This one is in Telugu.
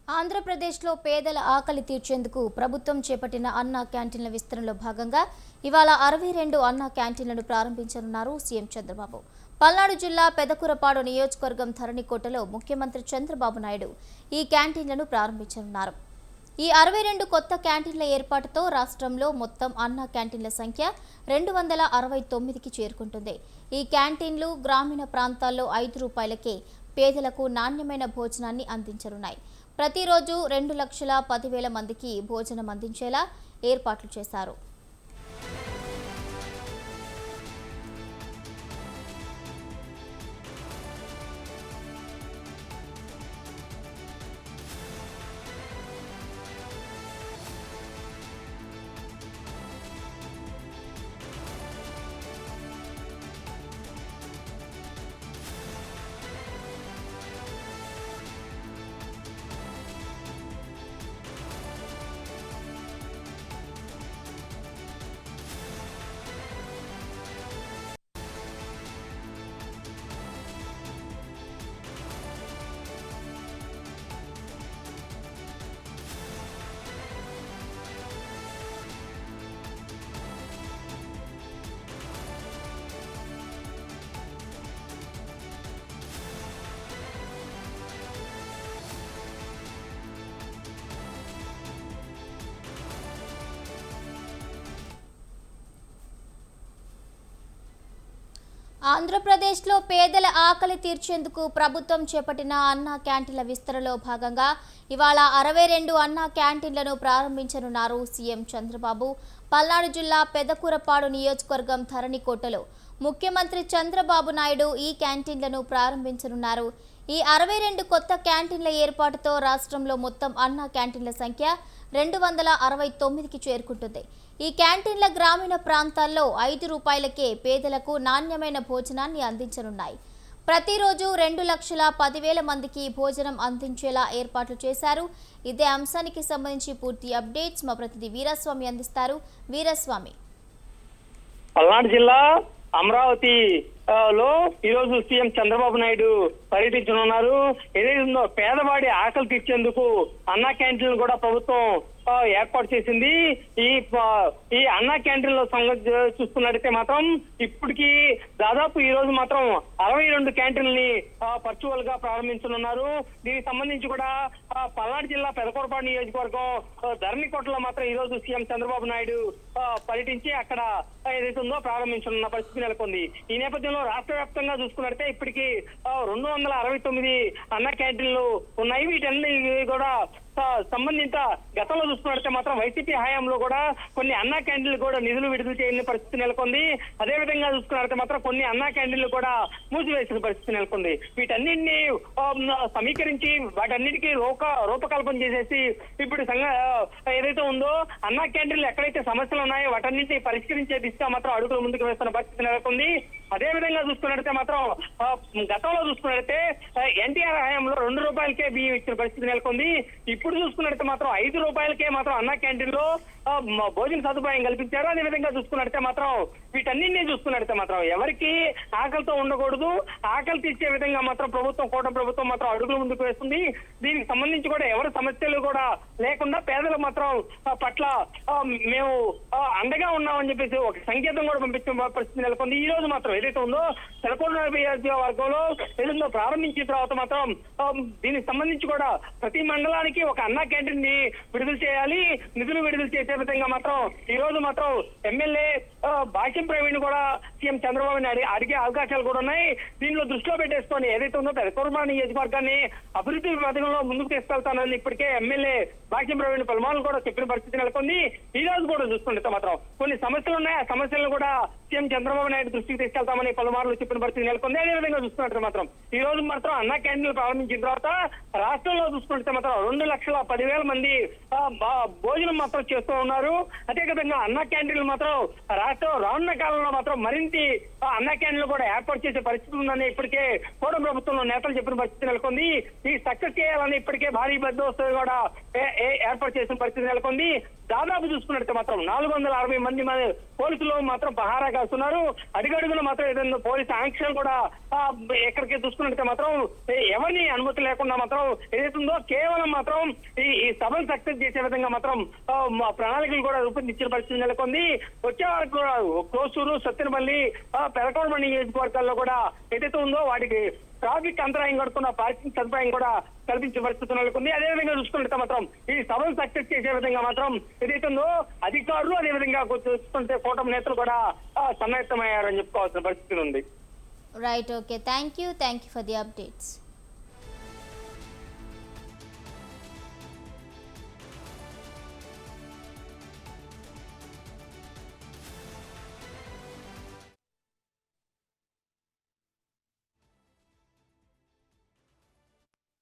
ఆంధ్రప్రదేశ్లో పేదల ఆకలి తీర్చేందుకు ప్రభుత్వం చేపట్టిన అన్నా క్యాంటీన్ల విస్తరణలో భాగంగా ఇవాళ 62 అన్నా క్యాంటీన్లను ప్రారంభించనున్నారు సీఎం చంద్రబాబు. పల్నాడు జిల్లా పెదకూరపాడు నియోజకవర్గం ధరణికోటలో ముఖ్యమంత్రి చంద్రబాబు నాయుడు ఈ క్యాంటీన్లను ప్రారంభించనున్నారు. ఈ 62 కొత్త క్యాంటీన్ల ఏర్పాటుతో రాష్ట్రంలో మొత్తం అన్నా క్యాంటీన్ల సంఖ్య 269కి చేరుకుంటుంది. ఈ క్యాంటీన్లు గ్రామీణ ప్రాంతాల్లో 5 రూపాయలకే పేదలకు నాణ్యమైన భోజనాన్ని అందించనున్నాయి. ప్రతిరోజు 2,10,000 మందికి భోజనం అందించేలా ఏర్పాట్లు చేశారు. ఆంధ్రప్రదేశ్లో పేదల ఆకలి తీర్చేందుకు ప్రభుత్వం చేపట్టిన అన్నా క్యాంటీన్ల విస్తరణలో భాగంగా ఇవాళ 62 అన్నా క్యాంటీన్లను ప్రారంభించనున్నారు సీఎం చంద్రబాబు. పల్నాడు జిల్లా పెదకూరపాడు నియోజకవర్గం ధరణికోటలో ముఖ్యమంత్రి చంద్రబాబు నాయుడు ఈ క్యాంటీన్లను ప్రారంభించనున్నారు. ఈ 62 కొత్త క్యాంటీన్ల ఏర్పాటుతో రాష్ట్రంలో మొత్తం అన్నా క్యాంటీన్ల సంఖ్య 269కి చేరుకుంటుంది. ఈ క్యాంటీన్ల గ్రామీణ ప్రాంతాల్లో 5 రూపాయలకే పేదలకు నాణ్యమైన భోజనాన్ని అందించనున్నాయి. ప్రతిరోజు 2,10,000 మందికి భోజనం అందించేలా ఏర్పాట్లు చేశారు. ఇదే అంశానికి సంబంధించి పూర్తి అప్డేట్స్ మా ప్రతినిధి వీరస్వామి అందిస్తారు. వీరస్వామి. పల్నాడు జిల్లా అమరావతి లో ఈరోజు సీఎం చంద్రబాబు నాయుడు పర్యటించనున్నారు. ఏదైతుందో పేదవాడి ఆకలి తీర్చేందుకు అన్నా క్యాంటీన్లు కూడా ప్రభుత్వం ఏర్పాటు చేసింది. ఈ అన్నా క్యాంటీన్ల సంగతి చూస్తున్నట్టయితే మాత్రం ఇప్పటికి దాదాపు ఈ రోజు మాత్రం 62 క్యాంటీన్లని వర్చువల్ గా ప్రారంభించనున్నారు. దీనికి సంబంధించి కూడా పల్నాడు జిల్లా పెదకూరపాడు నియోజకవర్గం ధరణికోటలో మాత్రం ఈ రోజు సీఎం చంద్రబాబు నాయుడు పర్యటించి అక్కడ ఏదైతుందో ప్రారంభించనున్న పరిస్థితి నెలకొంది. ఈ నేపథ్యంలో రాష్ట్ర వ్యాప్తంగా చూసుకున్నట్టే ఇప్పటికీ 269 అన్న క్యాంటీన్లు ఉన్నాయి. వీటన్ని కూడా సంబంధిత గతంలో చూసుకున్నట్టే మాత్రం వైసీపీ హయాంలో కూడా కొన్ని అన్నా క్యాంటీన్లు కూడా నిధులు విడుదల చేయని పరిస్థితి నెలకొంది. అదే విధంగా చూసుకున్నట్టే మాత్రం కొన్ని అన్నా క్యాంటీన్లు కూడా మూసివేసిన పరిస్థితి నెలకొంది. వీటన్నింటినీ సమీకరించి వాటన్నిటికీ రూపకల్పన చేసేసి ఇప్పుడు ఏదైతే ఉందో అన్నా క్యాంటీన్లు ఎక్కడైతే సమస్యలు ఉన్నాయో వాటన్నింటినీ పరిష్కరించే దిశగా మాత్రం అడుగులు ముందుకు వేస్తున్న పరిస్థితి నెలకొంది. అదే విధంగా చూసుకున్నట్లయితే మాత్రం గతంలో చూసుకున్నట్లయితే ఎన్టీఆర్ హయాంలో 2 రూపాయలకే బియ్యం ఇచ్చిన పరిస్థితి నెలకొంది. ఇప్పుడు చూసుకున్నట్లయితే మాత్రం 5 రూపాయలకే మాత్రం అన్నా క్యాంటీన్లో భోజన సదుపాయం కల్పించారు. అదే విధంగా చూసుకున్నట్లయితే మాత్రం వీటన్నింటినీ చూసుకున్నట్లయితే మాత్రం ఎవరికి ఆకలితో ఉండకూడదు, ఆకలి తీర్చే విధంగా మాత్రం కూటమి ప్రభుత్వం మాత్రం అడుగులు ముందుకు వేస్తుంది. దీనికి సంబంధించి కూడా ఎవరి సమస్యలు కూడా లేకుండా పేదల మాత్రం పట్ల మేము అండగా ఉన్నామని చెప్పేసి ఒక సంకేతం కూడా పంపించిన పరిస్థితి నెలకొంది. ఈ రోజు మాత్రం ఏదైతే ఉందో నియోజకవర్గంలో ఏదో ప్రారంభించిన తర్వాత మాత్రం దీనికి సంబంధించి కూడా ప్రతి మండలానికి ఒక అన్నా క్యాంటీన్ ని విడుదల చేయాలి. నిధులు విడుదల చేసే విధంగా మాత్రం ఈ రోజు మాత్రం ఎమ్మెల్యే భాష్యం ప్రవీణ్ కూడా సీఎం చంద్రబాబు నాయుడు అడిగే అవకాశాలు కూడా ఉన్నాయి. దీనిలో దృష్టిలో పెట్టేసుకొని ఏదైతే ఉందో పెదకూరపాడు నియోజకవర్గాన్ని అభివృద్ధి పథకంలో ముందుకు తీసుకెళ్తానని ఇప్పటికే ఎమ్మెల్యే భాష్యం ప్రవీణ్ పలుమార్లు కూడా చెప్పిన పరిస్థితి నెలకొంది. ఈ రోజు కూడా చూసుకుంటే మాత్రం కొన్ని సమస్యలు ఉన్నాయి. ఆ సమస్యలను కూడా సీఎం చంద్రబాబు నాయుడు దృష్టికి తీసుకెళ్తామని పలుమార్లు చెప్పిన పరిస్థితి నెలకొంది. అదే విధంగా చూసుకున్నట్టు మాత్రం ఈ రోజు మాత్రం అన్నా క్యాంటీన్లు ప్రారంభించిన తర్వాత రాష్ట్రంలో చూసుకుంటే మాత్రం 2,10,000 మంది భోజనం మాత్రం చేస్తూ ఉన్నారు. అదే విధంగా అన్నా క్యాంటీన్లు మాత్రం రాష్ట్రం రానున్న కాలంలో మాత్రం మరింత అన్నా క్యాంటీన్లు కూడా ఏర్పాటు చేసే పరిస్థితి ఉందని ఇప్పటికే కూటమి ప్రభుత్వంలో నేతలు చెప్పిన పరిస్థితి నెలకొంది. ఈ సక్సెస్ చేయాలని ఇప్పటికే భారీ బందోబస్తు కూడా ఏర్పాటు చేసిన పరిస్థితి నెలకొంది. దాదాపు చూసుకున్నట్టు మాత్రం 460 మంది పోలీసులు మాత్రం పహారాగా చేస్తున్నారు. అడుగడుగున మాత్రం ఏదైనా పోలీసు ఆంక్షలు కూడా ఎక్కడికి చూసుకున్నట్టే మాత్రం ఎవరిని అనుమతి లేకుండా మాత్రం ఏదైతుందో కేవలం మాత్రం ఈ సభను సక్సెస్ చేసే విధంగా మాత్రం ప్రణాళికలు కూడా రూపొందించిన పరిస్థితి నెలకొంది. వచ్చే వరకు కూడా కోసూరు, సత్తెనపల్లి, పెరకోడమణి నియోజకవర్గాల్లో కూడా ఏదైతే ఉందో వాటికి ట్రాఫిక్ అంతరాయం కడుతున్న పార్కింగ్ సదుపాయం కూడా కల్పించే పరిస్థితి నెలకొంది. అదేవిధంగా చూసుకుంటే మాత్రం ఈ సభను సక్సెస్ చేసే విధంగా మాత్రం ఏదైతే ఉందో అధికారులు అదేవిధంగా చూస్తుంటే కూటమి నేతలు కూడా సన్నిహితమయ్యారని చెప్పుకోవాల్సిన పరిస్థితి ఉంది. Right, okay, thank you for the updates.